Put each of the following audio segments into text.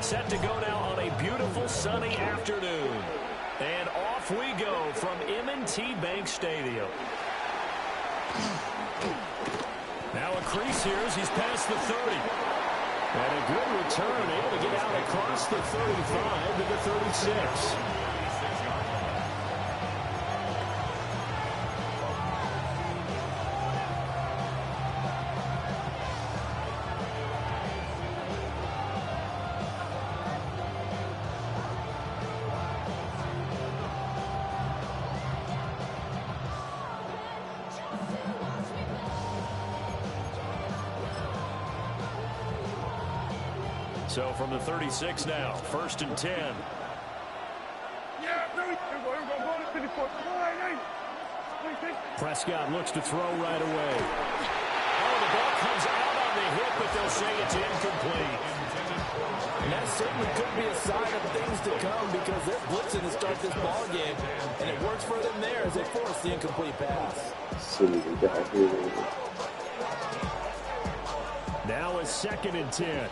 set to go now on a beautiful sunny afternoon. And off we go from M&T Bank Stadium. Now a crease here as he's past the 30. And a good return, able to get out across the 35 to the 36. So from the 36 now, 1st and 10. Prescott looks to throw right away. Oh, the ball comes out on the hit, but they'll say it's incomplete. And that certainly could be a sign of things to come because they're blitzing to start this ball game, and it works for them there as they force the incomplete pass. Now a 2nd and 10.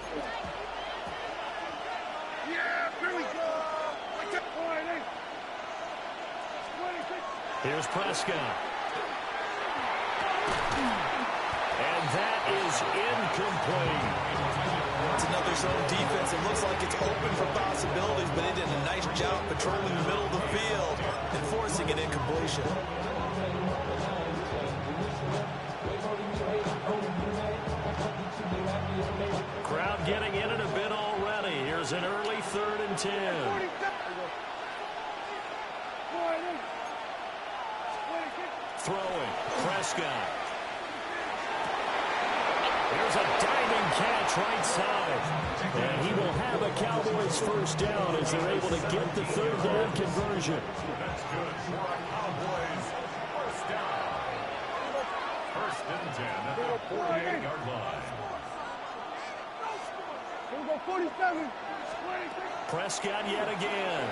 Here's Prescott. And that is incomplete. It's another zone defense. It looks like it's open for possibilities, but they did a nice job patrolling the middle of the field and forcing an incompletion. Crowd getting in it a bit already. Here's an early 3rd and 10. Throwing, Prescott. Here's a diving catch right side. And he will have a Cowboys 1st down as they're able to get the 3rd down conversion. That's good for our Cowboys. 1st down. 1st and 10 at the 48-yard line. Here we go, 47. Prescott yet again.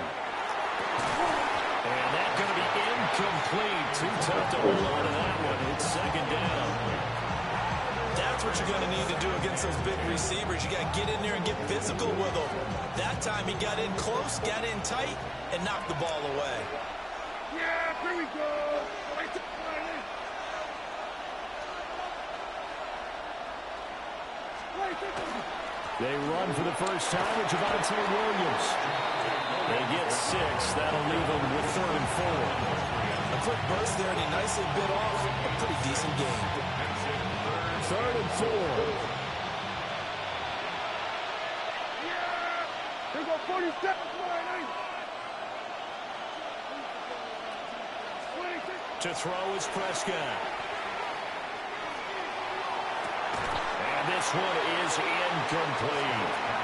And that's going to be incomplete. Too tough to hold on to that one. It's 2nd down. That's what you're going to need to do against those big receivers. You got to get in there and get physical with them. That time he got in close, got in tight, and knocked the ball away. Yeah, here we go. They run for the first time with Javonte Williams. They get 6. That'll leave them with 3rd and 4. A quick burst there, and he nicely bit off a pretty decent game. 3rd and 4. Yeah! Here we go, 47. To throw is Prescott. And this one is incomplete.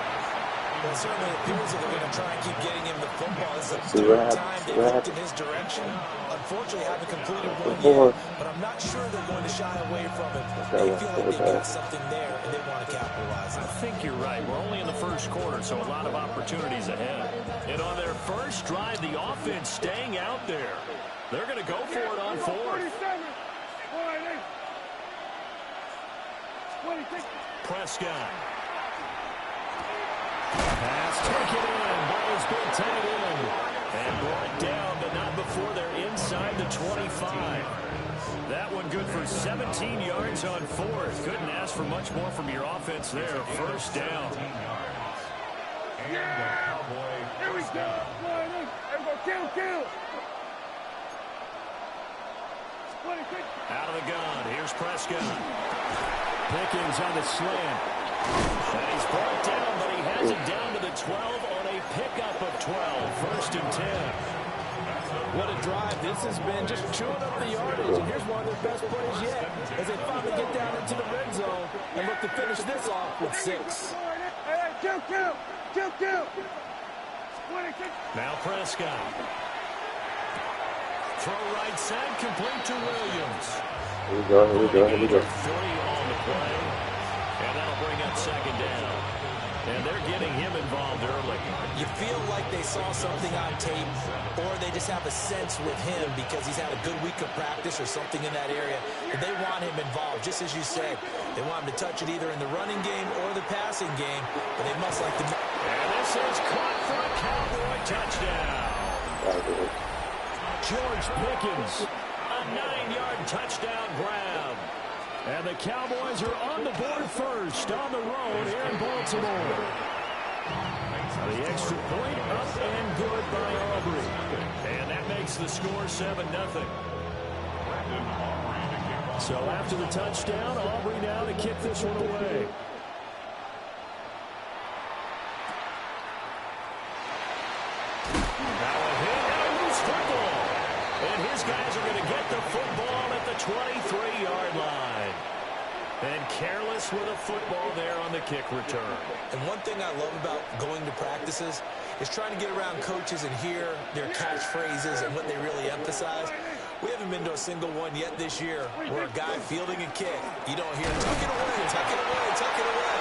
It certainly appears that they're going to try and keep getting him the football. This is the 3rd time they've looked in his direction. Unfortunately, haven't completed one yet, but I'm not sure they're going to shy away from it. They feel like they've got something there, and they want to capitalize on it. I think you're right. We're only in the 1st quarter, so a lot of opportunities ahead. And on their first drive, the offense staying out there. They're going to go for it on 4th. Prescott. Pass taken in. Ball's been taken in. And brought down, but not before they're inside the 25. That one good for 17 yards on 4th. Couldn't ask for much more from your offense there. 1st down. Yeah! Here we go. Kill. Out of the gun. Here's Prescott. Pickens on the slant. And he's brought down, but he has it down to the 12 on a pickup of 12. 1st and 10. What a drive this has been, just chewing up the yardage. And here's one of their best plays yet as they finally get down into the red zone and look to finish this off with 6. Kill. Now Prescott. Throw right side, complete to Williams. Here we go. 3 on the play. And that'll bring up 2nd down. And they're getting him involved early. You feel like they saw something on tape, or they just have a sense with him because he's had a good week of practice or something in that area. But they want him involved, just as you said. They want him to touch it either in the running game or the passing game, but they must like to... And this is caught for a Cowboy touchdown. George Pickens, a 9-yard touchdown grab. And the Cowboys are on the board first on the road here in Baltimore. The extra point up and good by Aubrey. And that makes the score 7-0. So after the touchdown, Aubrey now to kick this one away. Now a hit and a loose football. And his guys are going to get the football at the 23-yard line. And careless with a football there on the kick return. And one thing I love about going to practices is trying to get around coaches and hear their catchphrases and what they really emphasize. We haven't been to a single one yet this year where a guy fielding a kick, you don't hear, tuck it away, tuck it away, tuck it away.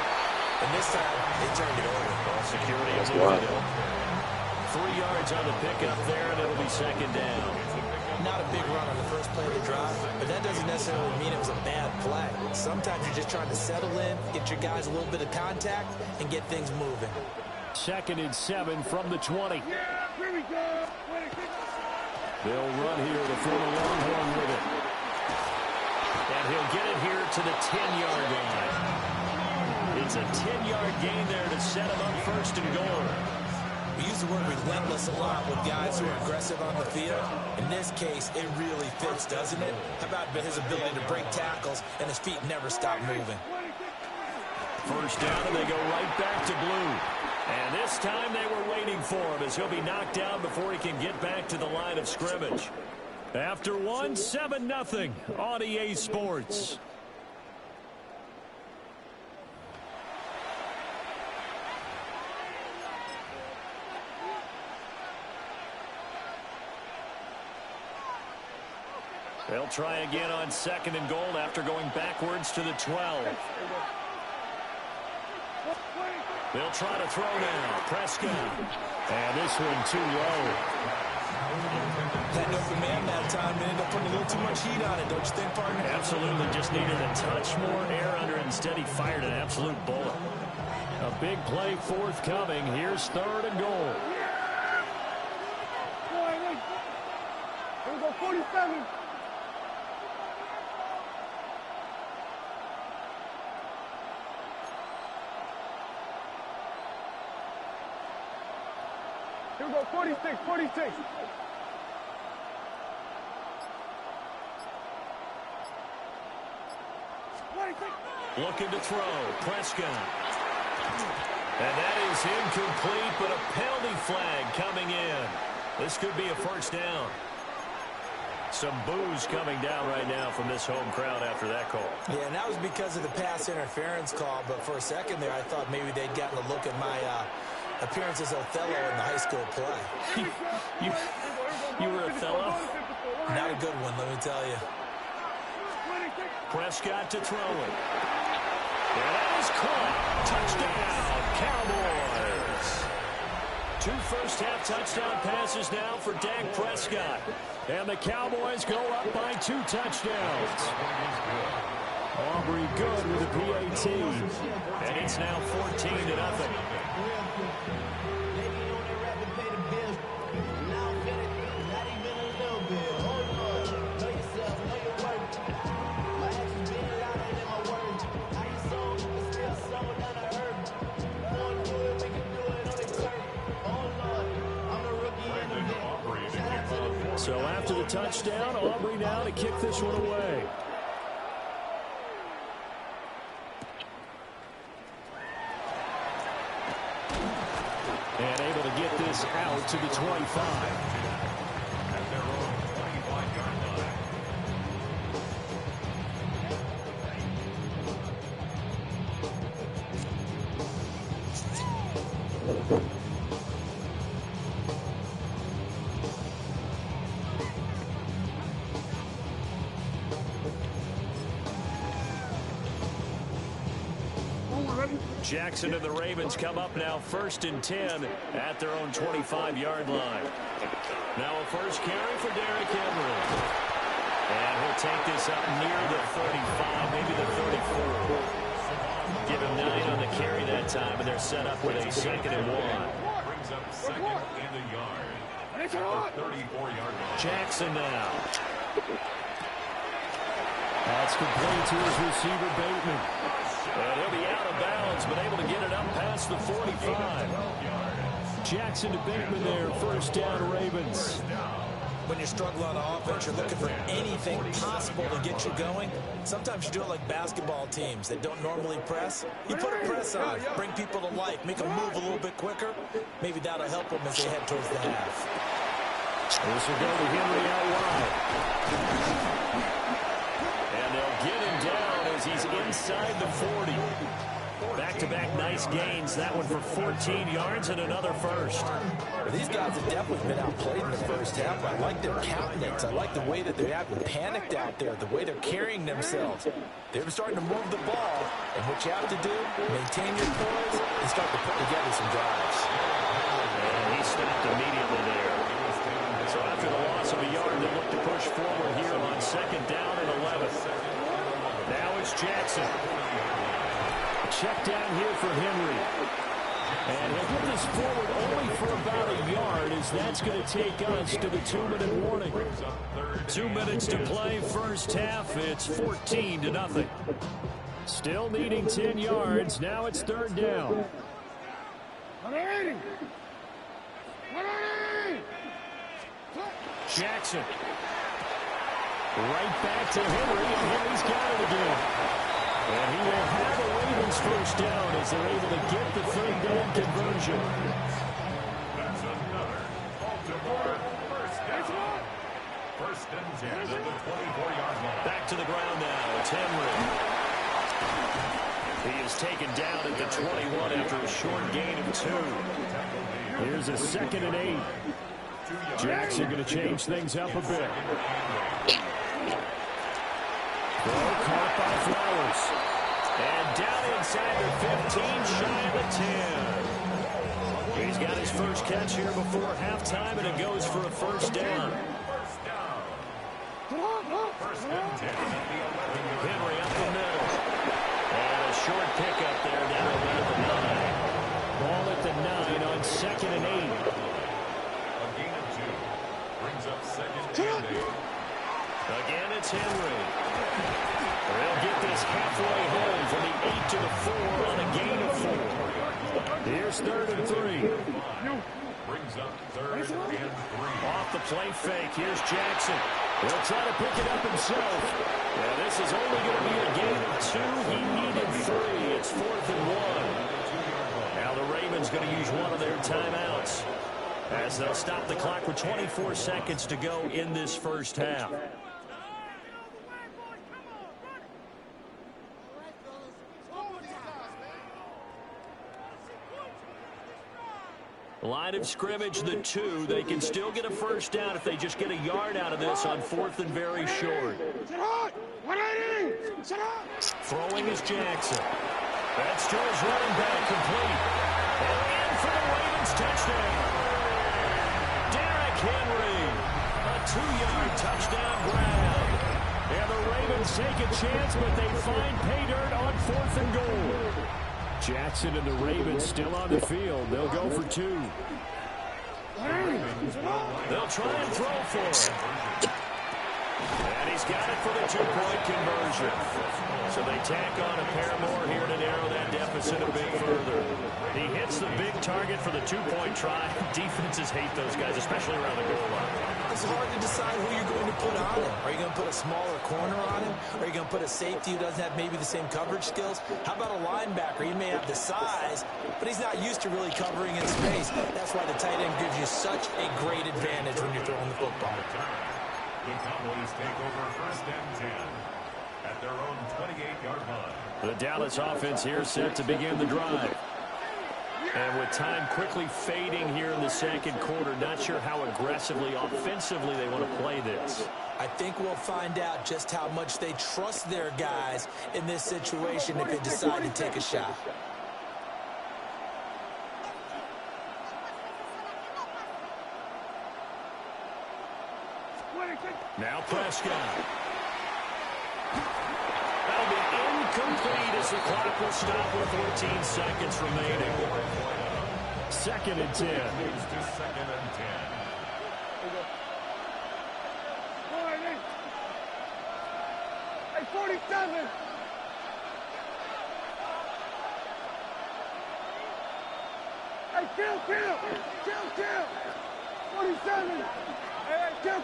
And this time, they turned it over. Ball security is moving it. 3 yards on the pickup there, and it'll be second down. Not a big run on the first play of the drive, but that doesn't necessarily mean it was a bad play. Sometimes you're just trying to settle in, get your guys a little bit of contact, and get things moving. 2nd and 7 from the 20. Yeah, here we go. They'll run here to form a Longhorn with it. And he'll get it here to the 10-yard line. It's a 10-yard gain there to set him up first and goal. We use the word relentless a lot with guys who are aggressive on the field. In this case, it really fits, doesn't it? How about his ability to break tackles and his feet never stop moving? First down, and they go right back to blue. And this time they were waiting for him as he'll be knocked down before he can get back to the line of scrimmage. After one, 7-0 on EA Sports. They'll try again on 2nd and goal after going backwards to the 12. They'll try to throw now. Prescott. And this one too low. Had no command that time and ended up putting a little too much heat on it, don't you think, partner? Absolutely. Just needed a touch more air under it. Instead, he fired an absolute bullet. A big play forthcoming. Here's 3rd and goal. Here we go, 47. Here we go, 46, 46. Looking to throw. Prescott. And that is incomplete, but a penalty flag coming in. This could be a first down. Some boos coming down right now from this home crowd after that call. Yeah, and that was because of the pass interference call, but for a second there, I thought maybe they'd gotten a look at my appearance as Othello in the high school play. You were Othello? Not a good one, let me tell you. Prescott to throw it. And that is caught. Touchdown, Cowboys. 2 first-half touchdown passes now for Dak Prescott. And the Cowboys go up by 2 touchdowns. Aubrey good with a PAT. And it's now 14-0. So after the touchdown, Aubrey now to kick this one away. And able to get this out to the 25. At their own 25-yard line. Jackson and the Ravens come up now 1st and 10 at their own 25-yard line. Now a first carry for Derrick Henry. And he'll take this up near the 35, maybe the 34. Give him 9 on the carry that time, and they're set up with a 2nd and 1. Brings up 2nd and a yard. At the 34-yard line. Jackson now. That's complete to his receiver, Bateman. And he'll be out of bounds, but able to get it up past the 45. Jackson to Bateman there, 1st down, Ravens. When you struggle on offense, you're looking for anything possible to get you going. Sometimes you do it like basketball teams that don't normally press. You put a press on, bring people to life, make them move a little bit quicker. Maybe that'll help them as they head towards the half. This will go to Henry out wide. And they'll get him down as he's inside the 40. Back-to-back nice gains. That one for 14 yards and another first. These guys have definitely been outplayed in the first half. I like their countenance. I like the way that they're acting panicked out there, the way they're carrying themselves. They're starting to move the ball, and what you have to do, maintain your poise and start to put together some drives. And he stopped immediately there. So after the loss of a yard, they look to push forward here on 2nd down and 11. Now it's Jackson. Check down here for Henry. And he'll get this forward only for about a yard, as that's going to take us to the 2-minute warning. 2 minutes to play, first half. It's 14-0. Still needing 10 yards. Now it's 3rd down. Jackson. Right back to Henry, and Henry's got it again. And he will have a Ravens 1st down as they're able to get the 3rd down conversion. That's another Baltimore 1st down. 1st and 10 at the 24-yard line. Back to the ground now. It's Henry. He is taken down at the 21 after a short gain of 2. Here's a 2nd and 8. Jackson going to change things up a bit. Throw caught by Flowers. And down inside the 15, shy of the 10. He's got his first catch here before halftime, and it goes for a 1st down. 1st and 10 at the 11. Henry up the middle. And a short pickup there down about the 9. Ball at the 9 on 2nd and 8. A gain of 2. Brings up 2nd and 8. Again, it's Henry. They'll get this halfway home from the 8 to the 4 on a gain of 4. Here's 3rd and 3. Brings up 3rd and 3. Off the play fake. Here's Jackson. He'll try to pick it up himself. Yeah, this is only going to be a gain of 2. He needed 3. It's 4th and 1. Now the Ravens going to use one of their timeouts as they'll stop the clock with 24 seconds to go in this first half. Line of scrimmage, the 2. They can still get a 1st down if they just get a yard out of this on 4th and very short. Throwing is Jackson. That's to his running back, complete. And in for the Ravens touchdown. Derrick Henry. A 2-yard touchdown grab. And the Ravens take a chance, but they find pay dirt on 4th and goal. Jackson and the Ravens still on the field. They'll go for 2. They'll try and throw for it. And he's got it for the 2-point conversion. So they tack on a pair more here to narrow that deficit a bit further. He hits the big target for the 2-point try. Defenses hate those guys, especially around the goal line. It's hard to decide who you're going to put on him. Are you going to put a smaller corner on him? Are you going to put a safety who doesn't have maybe the same coverage skills? How about a linebacker? He may have the size, but he's not used to really covering in space. That's why the tight end gives you such a great advantage when you're throwing the football. The Cowboys take over 1st and 10 at their own 28-yard line. The Dallas offense here set to begin the drive. And with time quickly fading here in the 2nd quarter, not sure how aggressively, offensively they want to play this. I think we'll find out just how much they trust their guys in this situation if they decide to take a shot. Now Prescott. That'll be incomplete as the clock will stop with 14 seconds remaining. 2nd and 10. Moves to 2nd and 10. Hey, 47. Hey, kill. 47. Hey, kill.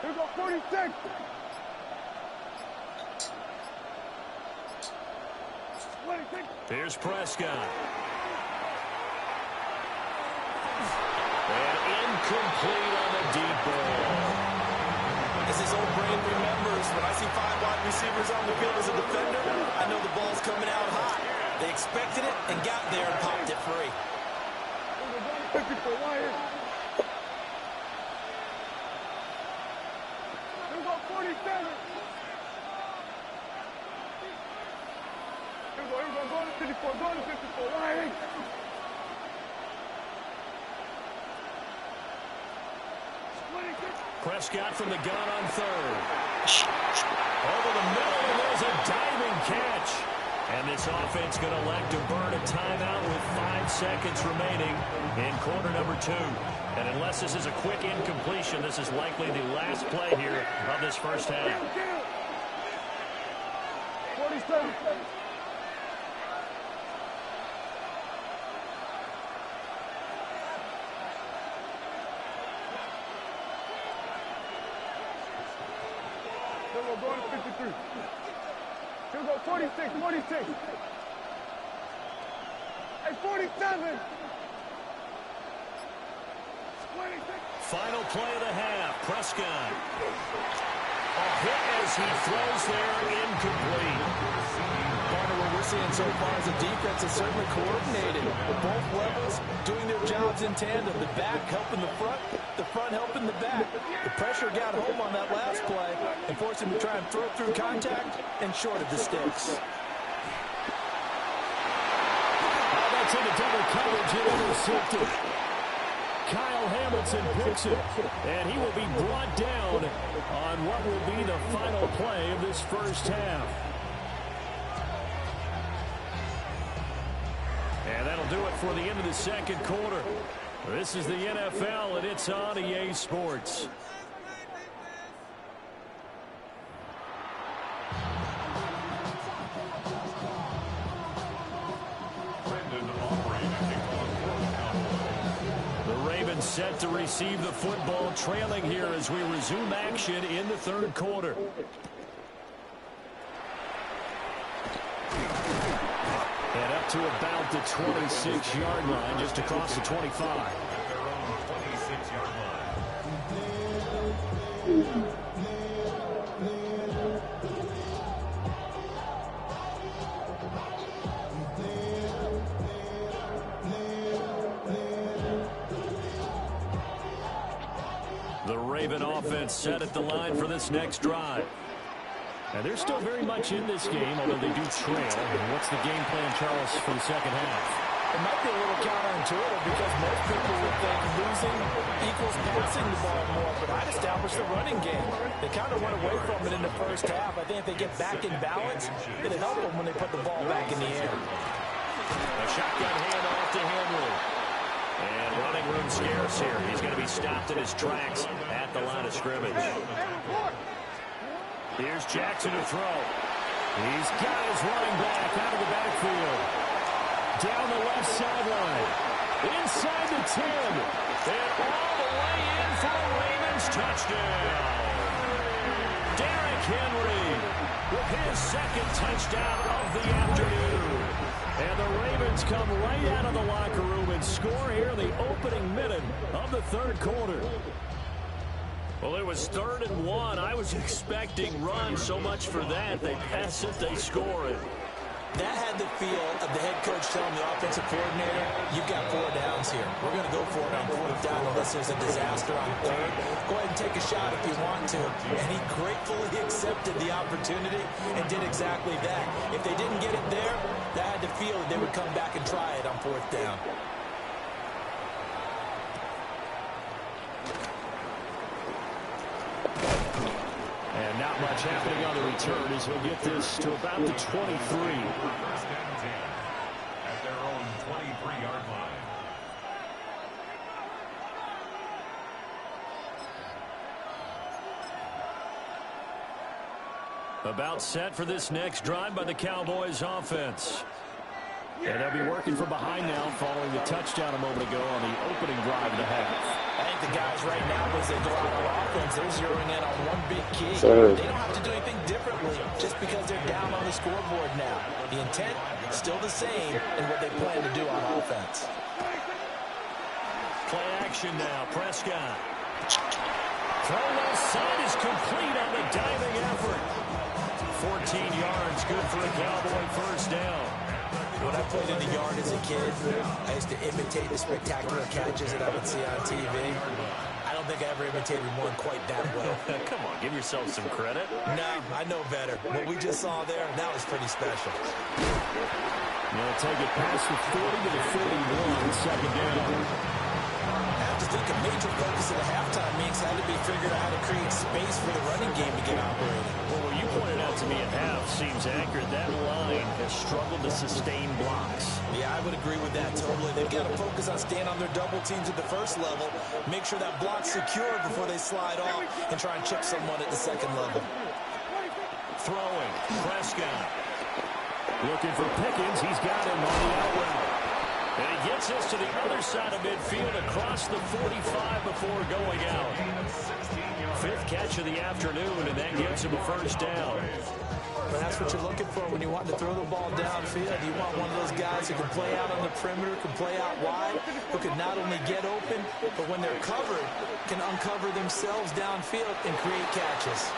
Here go 46. Here's Prescott. And incomplete on the deep ball. As his old brain remembers, when I see 5 wide receivers on the field as a defender, I know the ball's coming out hot. They expected it and got there and popped it free. 54 Wyatt. Here go 47. Here go, go to 54, Wyatt. Prescott from the gun on 3rd. Over the middle, and there's a diving catch. And this offense going to elect to burn a timeout with 5 seconds remaining in quarter number 2. And unless this is a quick incompletion, this is likely the last play here of this first half. 47. Here go, going to 53. Here go 46. Hey, 47. 26. Final play of the half. Prescott. A hit as he throws there, incomplete. Part of what we're seeing so far is the defense is certainly coordinated. Both levels doing their jobs in tandem. The back helping the front helping the back. The pressure got home on that last play and forced him to try and throw through contact and short of the sticks. That's into double coverage and intercepted. Kyle Hamilton picks it, and he will be brought down on what will be the final play of this first half. And that'll do it for the end of the second quarter. This is the NFL, and it's on EA Sports. Set to receive the football, trailing here as we resume action in the third quarter. And up to about the 26-yard line, just across the 25. Their own 26-yard line. The Raven offense set at the line for this next drive. And they're still very much in this game, although they do trail. And what's the game plan, Charles, for the second half? It might be a little counterintuitive because most people would think losing equals passing the ball more, but I'd establish the running game. They kind of went away from it in the first half. I think if they get back in balance, it'll help them when they put the ball back in the air. A shotgun handoff to Henry. And running room scarce here. He's going to be stopped in his tracks at the line of scrimmage. Here's Jackson to throw. He's got his running back out of the backfield. Down the left sideline. Inside the 10. And all the way in for a Ravens touchdown. Derrick Henry with his second touchdown of the afternoon. And the Ravens come right out of the locker room and score here in the opening minute of the third quarter. Well, it was 3rd and 1. I was expecting run, so much for that. They pass it, they score it. That had the feel of the head coach telling the offensive coordinator, you've got 4 downs here. We're going to go for it on 4th down unless there's a disaster on 3rd. Go ahead and take a shot if you want to. And he gratefully accepted the opportunity and did exactly that. If they didn't get it there, that had the feel that they would come back and try it on 4th down. Watch happening on the return as he'll get this to about the 23. First and 10 at their own 23-yard line. About set for this next drive by the Cowboys offense. And they'll be working from behind now following the touchdown a moment ago on the opening drive of the half. I think the guys right now, as they go out on offense, they're zeroing in on one big key. They don't have to do anything differently just because they're down on the scoreboard now. The intent still the same in what they plan to do on offense. Play action now. Prescott. Throw left side is complete on the diving effort. 14 yards, good for a Cowboy first down. When I played in the yard as a kid, I used to imitate the spectacular catches that I would see on TV. I don't think I ever imitated one quite that well. Come on, give yourself some credit. No, I know better. What we just saw there, that was pretty special. They'll take it past the 40 to the 41, second down. I have to think a major focus of the halftime meetings had to be figuring out how to create space for the running game to get operating. Well, what you pointed out to me at half seems accurate. That line has struggled to sustain blocks. Yeah, I would agree with that totally. They've got to focus on staying on their double teams at the first level, make sure that block's secure before they slide off and try and chip someone at the second level. Throwing, Prescott. Looking for Pickens. He's got him on the out route. And he gets us to the other side of midfield across the 45 before going out. Fifth catch of the afternoon, and that gives him a first down. But that's what you're looking for when you want to throw the ball downfield. You want one of those guys who can play out on the perimeter, can play out wide, who can not only get open, but when they're covered, can uncover themselves downfield and create catches.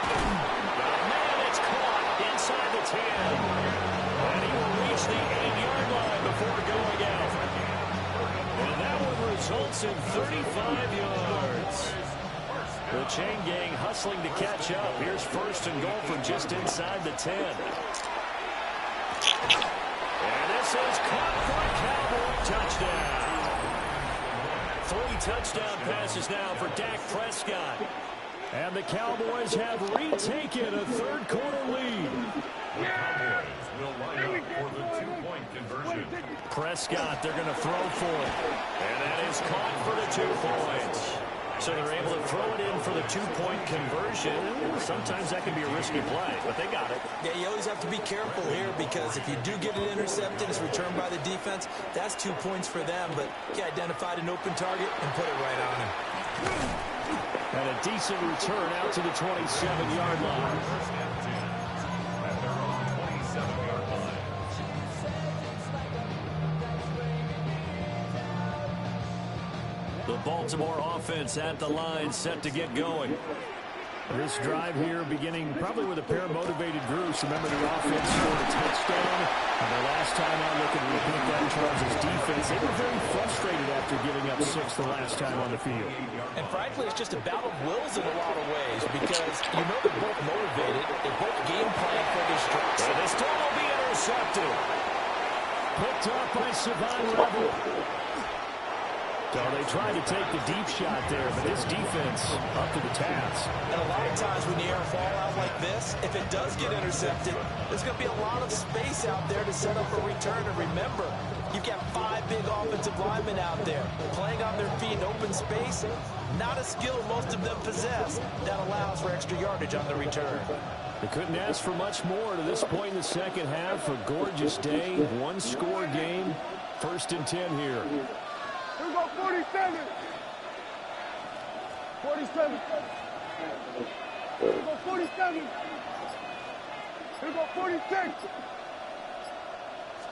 Man, it's caught inside the 10. And he will reach the 8-yard line before going out. And that one results in 35 yards. The chain gang hustling to catch up. Here's first and goal from just inside the 10. And this is caught for a Cowboy touchdown. 3 touchdown passes now for Dak Prescott. And the Cowboys have retaken a third-quarter lead. The Cowboys will line up for the 2-point conversion. Prescott, they're going to throw for it. And that is caught for the 2 points. So they're able to throw it in for the 2-point conversion. Sometimes that can be a risky play, but they got it. Yeah, you always have to be careful here because if you do get it intercepted, it's returned by the defense, that's 2 points for them. But he identified an open target and put it right on him. And a decent return out to the 27-yard line. First and 10 at their own 27-yard line. The Baltimore offense at the line, set to get going. This drive here beginning probably with a pair of motivated groups. Remember, the offense scored a touchdown. And the last time I look at repeat that Chargers defense, they were very frustrated after giving up 6 the last time on the field. And frankly, it's just a battle of wills in a lot of ways because you know they're both motivated. They're both game plan for this drive. So this throw will be intercepted. Picked up by Savon Rebel. So they tried to take the deep shot there, but this defense up to the task. And a lot of times when the air fall out like this, if it does get intercepted, there's going to be a lot of space out there to set up a return. And remember, you've got 5 big offensive linemen out there playing on their feet in open space. Not a skill most of them possess that allows for extra yardage on the return. They couldn't ask for much more to this point in the second half. A gorgeous day, 1-score game. First and 10 here. Here we go, 47. 47. Here we go, 47. Here we go, 46.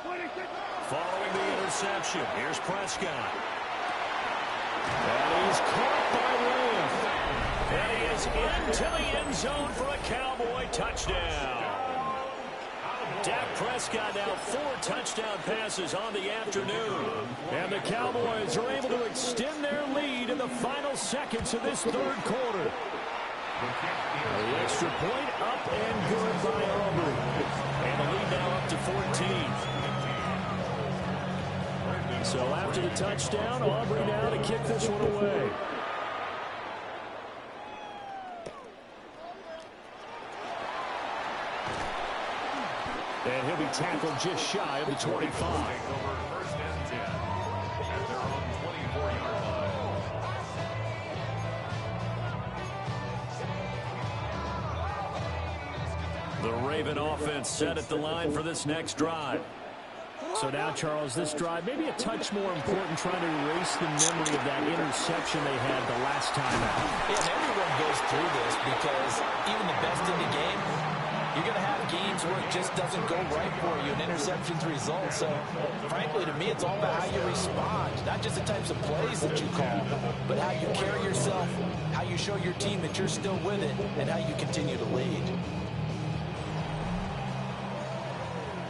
26. Following the interception, here's Prescott. And he's caught by Williams. And he is into the end zone for a Cowboy touchdown. Dak Prescott now 4 touchdown passes on the afternoon. And the Cowboys are able to extend their lead in the final seconds of this third quarter. The extra point up and good by Aubrey. And the lead now up to 14. So after the touchdown, Aubrey now to kick this one away. tackled just shy of the 25. First and 10 at their own 24-yard line. The Raven offense set at the line for this next drive. So now, Charles, this drive maybe a touch more important, trying to erase the memory of that interception they had the last time out. Yeah, and everyone goes through this because even the best in the game, you're going to have games where it just doesn't go right for you, and interceptions result. So, frankly, to me, it's all about how you respond, not just the types of plays that you call, but how you carry yourself, how you show your team that you're still with it, and how you continue to lead.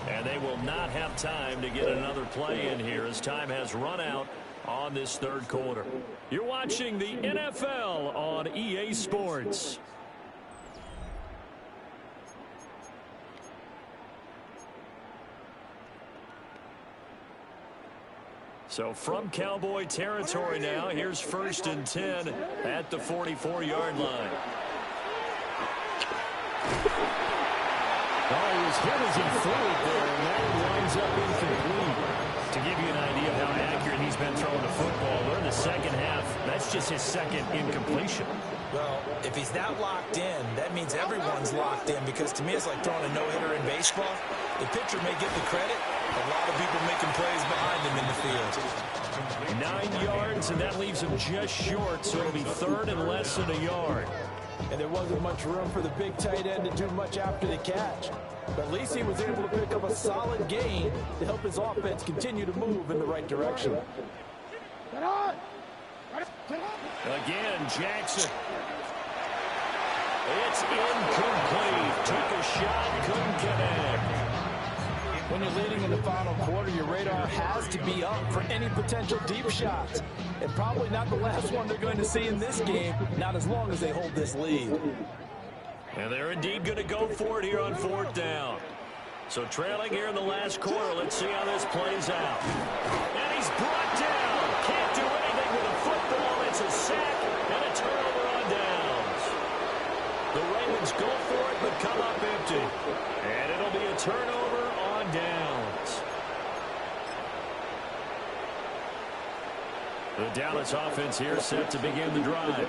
And they will not have time to get another play in here as time has run out on this third quarter. You're watching the NFL on EA Sports. So from Cowboy territory now, here's 1st and 10 at the 44-yard line. Oh, he was hit as he threw it there, and that winds up incomplete. To give you an idea of how accurate he's been throwing the football, we're in the second half. That's just his second incompletion. Well, if he's not locked in, that means everyone's locked in, because to me it's like throwing a no-hitter in baseball. The pitcher may get the credit, a lot of people making plays behind him in the field. 9 yards, and that leaves him just short, so it'll be 3rd and less than a yard. And there wasn't much room for the big tight end to do much after the catch. But at least he was able to pick up a solid gain to help his offense continue to move in the right direction. Again, Jackson. It's incomplete. Took a shot, couldn't connect. When you're leading in the final quarter, your radar has to be up for any potential deep shots. And probably not the last one they're going to see in this game, not as long as they hold this lead. And they're indeed going to go for it here on 4th down. So trailing here in the last quarter, let's see how this plays out. And he's brought down. Can't do anything with a football. It's a sack and a turnover on downs. The Ravens go for it, but come up empty. And it'll be a turnover on downs. The Dallas offense here set to begin the drive.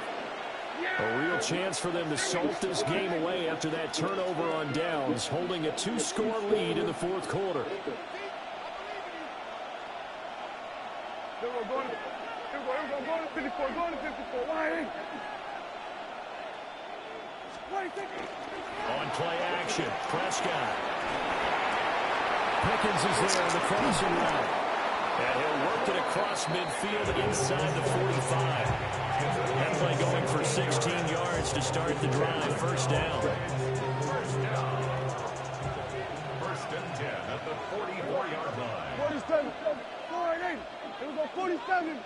A real chance for them to salt this game away after that turnover on downs, holding a 2-score lead in the 4th quarter. On play action, Prescott. Pickens is there on the crossing route. And he'll work it across midfield inside the 45. That play going for 16 yards to start the drive. 1st down. 1st and 10 at the 44-yard line. 47. 48. Here we go, 47.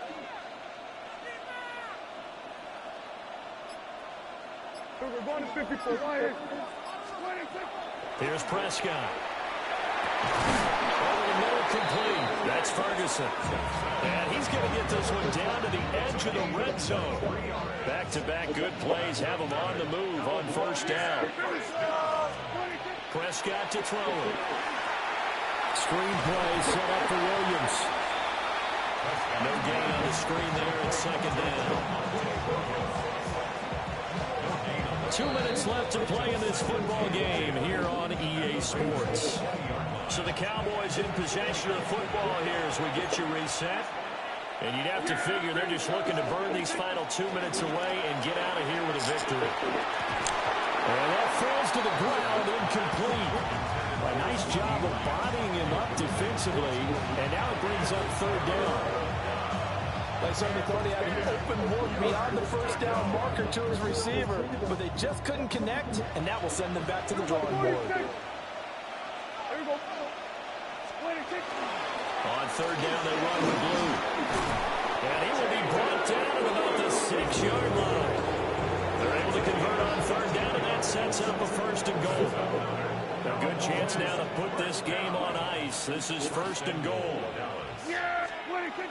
We're going to 54. Right here. 26. Here's Prescott. Over the middle, complete. That's Ferguson. And he's going to get this one down to the edge of the red zone. Back-to-back good plays have him on the move on 1st down. Prescott to throw it. Screen play set up for Williams. No gain on the screen there at 2nd down. 2 minutes left to play in this football game here on EA Sports. So the Cowboys in possession of the football here as we get you reset. And you'd have to figure they're just looking to burn these final 2 minutes away and get out of here with a victory. And that falls to the ground, incomplete. A nice job of bodying him up defensively. And now it brings up 3rd down. They certainly thought he had an open look beyond the 1st down marker to his receiver, but they just couldn't connect, and that will send them back to the drawing board. Here we go. 26. On 3rd down, they run the blue. And he will be brought down at about the 6-yard line. They're able to convert on 3rd down, and that sets up a 1st and goal. A good chance now to put this game on ice. This is 1st and goal. Yeah, 26.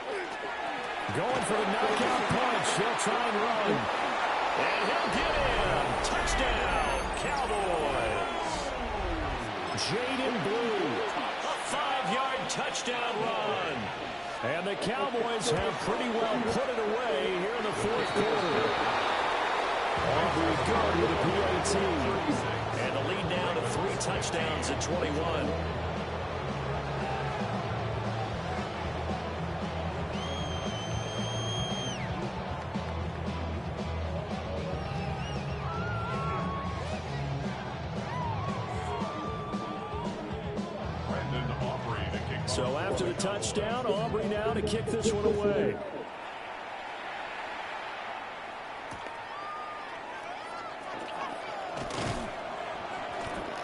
Going for the knockout punch. They'll try and run. And he'll get in. Touchdown, Cowboys. Jaden Blue 5-yard touchdown run. And the Cowboys have pretty well put it away here in the fourth quarter. Aubrey good with a PAT. And the lead now to 3 touchdowns at 21. So after the touchdown, Aubrey now to kick this one away.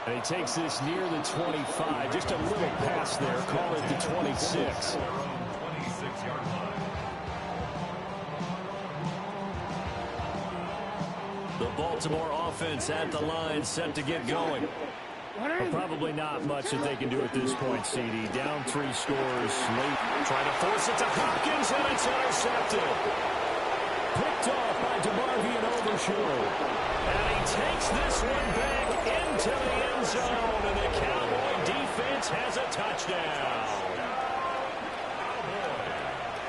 And he takes this near the 25. Just a little pass there. Call it the 26. The Baltimore offense at the line, set to get going. But probably not much that they can do at this point, CD. Down 3 scores late. Trying to force it to Hopkins, and it's intercepted. Picked off by DeMarvion Overshow. And he takes this one back into the end zone, and the Cowboy defense has a touchdown.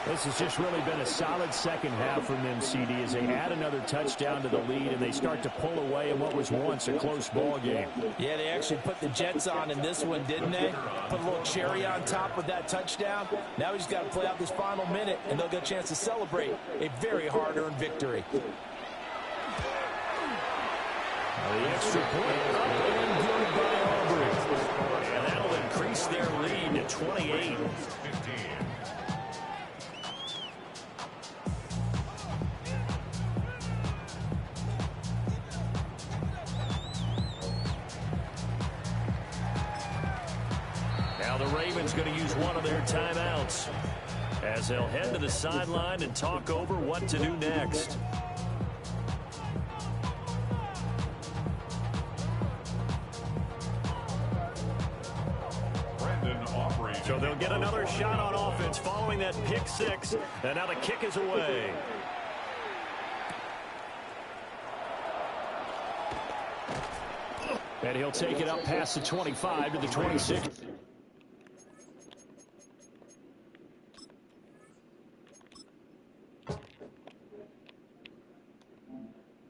This has just really been a solid second half from them, CD, as they add another touchdown to the lead and they start to pull away in what was once a close ball game. Yeah, they actually put the Jets on in this one, didn't they? Put a little cherry on top with that touchdown. Now we just got to play out this final minute, and they'll get a chance to celebrate a very hard-earned victory. The extra point up and good by Aubrey. And that'll increase their lead to 28. Now the Ravens going to use one of their timeouts as they'll head to the sideline and talk over what to do next. So they'll get another shot on offense following that pick 6. And now the kick is away. And he'll take it up past the 25 to the 26.